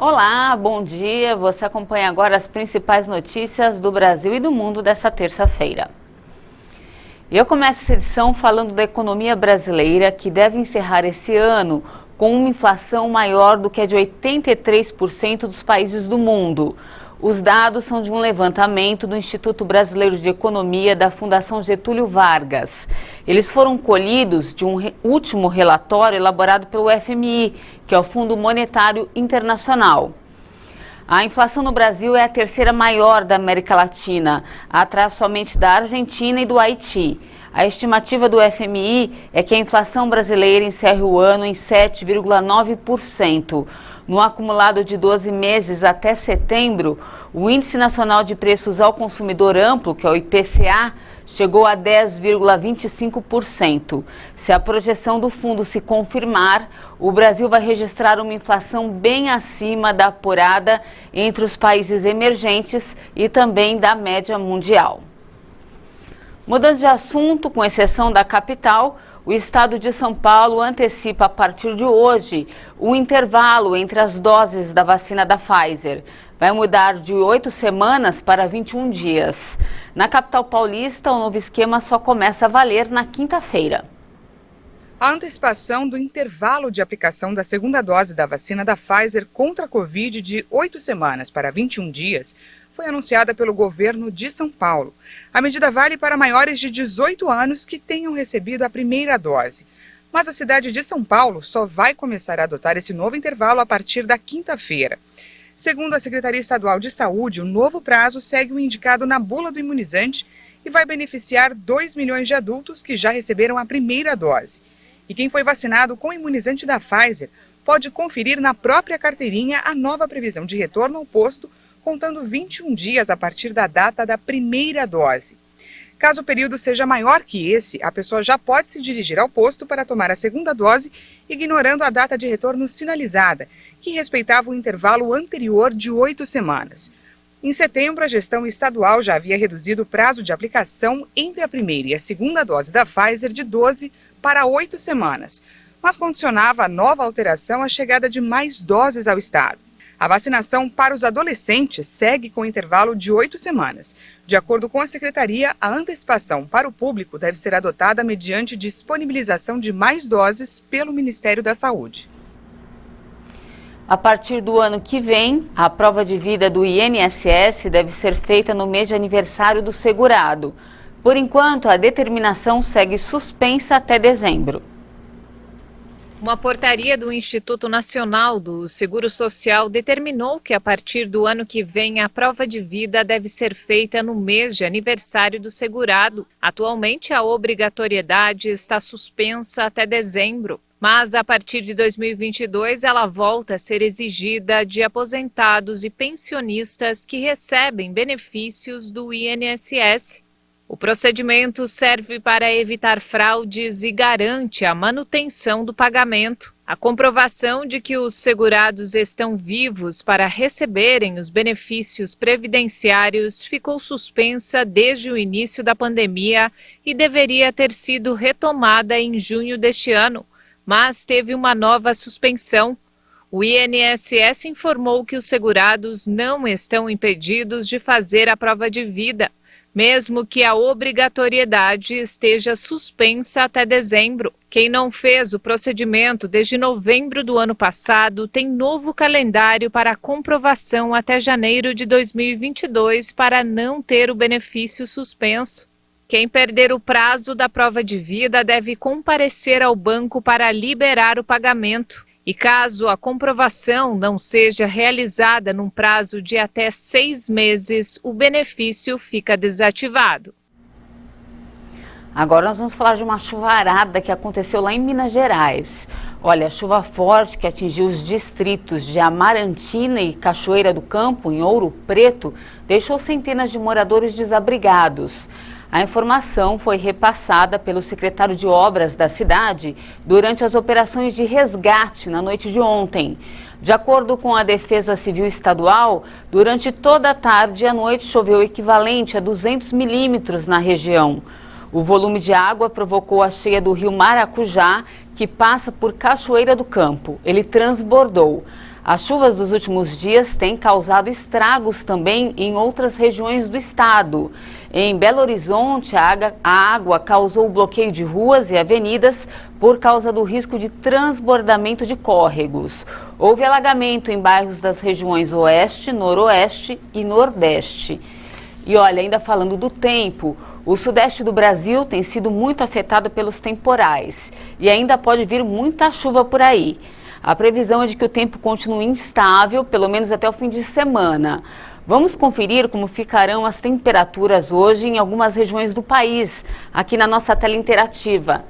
Olá, bom dia. Você acompanha agora as principais notícias do Brasil e do mundo dessa terça-feira. Eu começo essa edição falando da economia brasileira, que deve encerrar esse ano com uma inflação maior do que a de 83% dos países do mundo. Os dados são de um levantamento do Instituto Brasileiro de Economia da Fundação Getúlio Vargas. Eles foram colhidos de um último relatório elaborado pelo FMI, que é o Fundo Monetário Internacional. A inflação no Brasil é a terceira maior da América Latina, atrás somente da Argentina e do Haiti. A estimativa do FMI é que a inflação brasileira encerre o ano em 7,9%. No acumulado de 12 meses até setembro, o Índice Nacional de Preços ao Consumidor Amplo, que é o IPCA, chegou a 10,25%. Se a projeção do fundo se confirmar, o Brasil vai registrar uma inflação bem acima da apurada entre os países emergentes e também da média mundial. Mudando de assunto, com exceção da capital, o estado de São Paulo antecipa a partir de hoje o intervalo entre as doses da vacina da Pfizer. Vai mudar de 8 semanas para 21 dias. Na capital paulista, o novo esquema só começa a valer na quinta-feira. A antecipação do intervalo de aplicação da segunda dose da vacina da Pfizer contra a Covid de 8 semanas para 21 dias foi anunciada pelo governo de São Paulo. A medida vale para maiores de 18 anos que tenham recebido a primeira dose. Mas a cidade de São Paulo só vai começar a adotar esse novo intervalo a partir da quinta-feira. Segundo a Secretaria Estadual de Saúde, o novo prazo segue o indicado na bula do imunizante e vai beneficiar 2 milhões de adultos que já receberam a primeira dose. E quem foi vacinado com o imunizante da Pfizer pode conferir na própria carteirinha a nova previsão de retorno ao posto, contando 21 dias a partir da data da primeira dose. Caso o período seja maior que esse, a pessoa já pode se dirigir ao posto para tomar a segunda dose, ignorando a data de retorno sinalizada, que respeitava o intervalo anterior de 8 semanas. Em setembro, a gestão estadual já havia reduzido o prazo de aplicação entre a primeira e a segunda dose da Pfizer de 12 para 8 semanas, mas condicionava a nova alteração à chegada de mais doses ao estado. A vacinação para os adolescentes segue com intervalo de 8 semanas. De acordo com a Secretaria, a antecipação para o público deve ser adotada mediante disponibilização de mais doses pelo Ministério da Saúde. A partir do ano que vem, a prova de vida do INSS deve ser feita no mês de aniversário do segurado. Por enquanto, a determinação segue suspensa até dezembro. Uma portaria do Instituto Nacional do Seguro Social determinou que a partir do ano que vem a prova de vida deve ser feita no mês de aniversário do segurado. Atualmente a obrigatoriedade está suspensa até dezembro, mas a partir de 2022 ela volta a ser exigida de aposentados e pensionistas que recebem benefícios do INSS. O procedimento serve para evitar fraudes e garante a manutenção do pagamento. A comprovação de que os segurados estão vivos para receberem os benefícios previdenciários ficou suspensa desde o início da pandemia e deveria ter sido retomada em junho deste ano, mas teve uma nova suspensão. O INSS informou que os segurados não estão impedidos de fazer a prova de vida, mesmo que a obrigatoriedade esteja suspensa até dezembro. Quem não fez o procedimento desde novembro do ano passado tem novo calendário para comprovação até janeiro de 2022 para não ter o benefício suspenso. Quem perder o prazo da prova de vida deve comparecer ao banco para liberar o pagamento. E caso a comprovação não seja realizada num prazo de até 6 meses, o benefício fica desativado. Agora nós vamos falar de uma chuvarada que aconteceu lá em Minas Gerais. Olha, a chuva forte que atingiu os distritos de Amarantina e Cachoeira do Campo, em Ouro Preto, deixou centenas de moradores desabrigados. A informação foi repassada pelo secretário de Obras da cidade durante as operações de resgate na noite de ontem. De acordo com a Defesa Civil Estadual, durante toda a tarde e a noite choveu o equivalente a 200 milímetros na região. O volume de água provocou a cheia do rio Maracujá, que passa por Cachoeira do Campo. Ele transbordou. As chuvas dos últimos dias têm causado estragos também em outras regiões do estado. Em Belo Horizonte, a água causou bloqueio de ruas e avenidas por causa do risco de transbordamento de córregos. Houve alagamento em bairros das regiões Oeste, Noroeste e Nordeste. E olha, ainda falando do tempo, o sudeste do Brasil tem sido muito afetado pelos temporais e ainda pode vir muita chuva por aí. A previsão é de que o tempo continue instável, pelo menos até o fim de semana. Vamos conferir como ficarão as temperaturas hoje em algumas regiões do país, aqui na nossa tela interativa.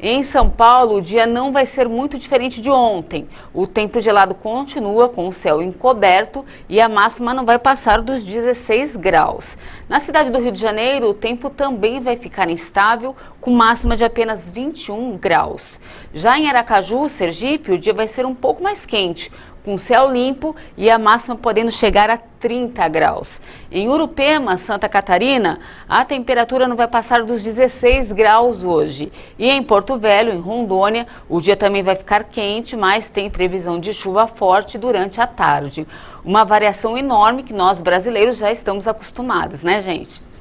Em São Paulo, o dia não vai ser muito diferente de ontem. O tempo gelado continua com o céu encoberto e a máxima não vai passar dos 16 graus. Na cidade do Rio de Janeiro, o tempo também vai ficar instável, com máxima de apenas 21 graus. Já em Aracaju, Sergipe, o dia vai ser um pouco mais quente, com céu limpo e a máxima podendo chegar a 30 graus. Em Urupema, Santa Catarina, a temperatura não vai passar dos 16 graus hoje. E em Porto Velho, em Rondônia, o dia também vai ficar quente, mas tem previsão de chuva forte durante a tarde. Uma variação enorme que nós brasileiros já estamos acostumados, né, gente?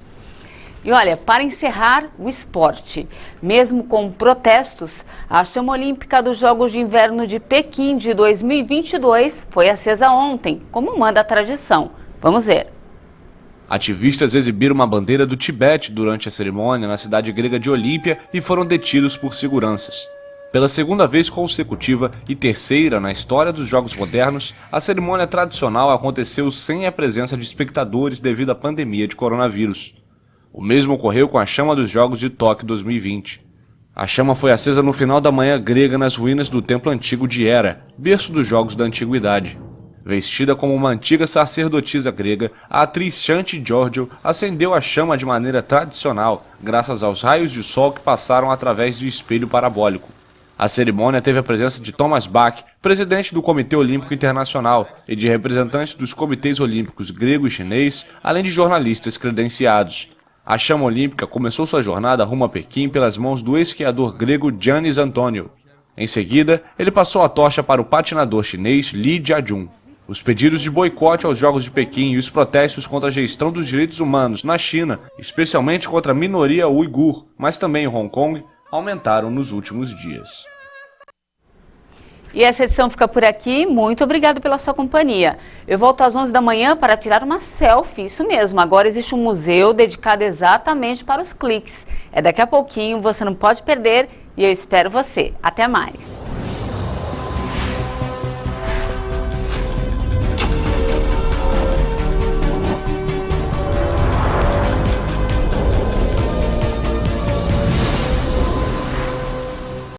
E olha, para encerrar o esporte, mesmo com protestos, a chama olímpica dos Jogos de Inverno de Pequim de 2022 foi acesa ontem, como manda a tradição. Vamos ver. Ativistas exibiram uma bandeira do Tibete durante a cerimônia na cidade grega de Olímpia e foram detidos por seguranças. Pela segunda vez consecutiva e terceira na história dos Jogos Modernos, a cerimônia tradicional aconteceu sem a presença de espectadores devido à pandemia de coronavírus. O mesmo ocorreu com a chama dos Jogos de Tóquio 2020. A chama foi acesa no final da manhã grega nas ruínas do templo antigo de Hera, berço dos Jogos da Antiguidade. Vestida como uma antiga sacerdotisa grega, a atriz Shanti Georgiou acendeu a chama de maneira tradicional, graças aos raios de sol que passaram através do espelho parabólico. A cerimônia teve a presença de Thomas Bach, presidente do Comitê Olímpico Internacional, e de representantes dos comitês olímpicos grego e chinês, além de jornalistas credenciados. A chama olímpica começou sua jornada rumo a Pequim pelas mãos do esquiador grego Giannis Antonio. Em seguida, ele passou a tocha para o patinador chinês Li Jiajun. Os pedidos de boicote aos Jogos de Pequim e os protestos contra a gestão dos direitos humanos na China, especialmente contra a minoria uigur, mas também em Hong Kong, aumentaram nos últimos dias. E essa edição fica por aqui. Muito obrigado pela sua companhia. Eu volto às 11 da manhã para tirar uma selfie, isso mesmo. Agora existe um museu dedicado exatamente para os cliques. É daqui a pouquinho, você não pode perder e eu espero você. Até mais.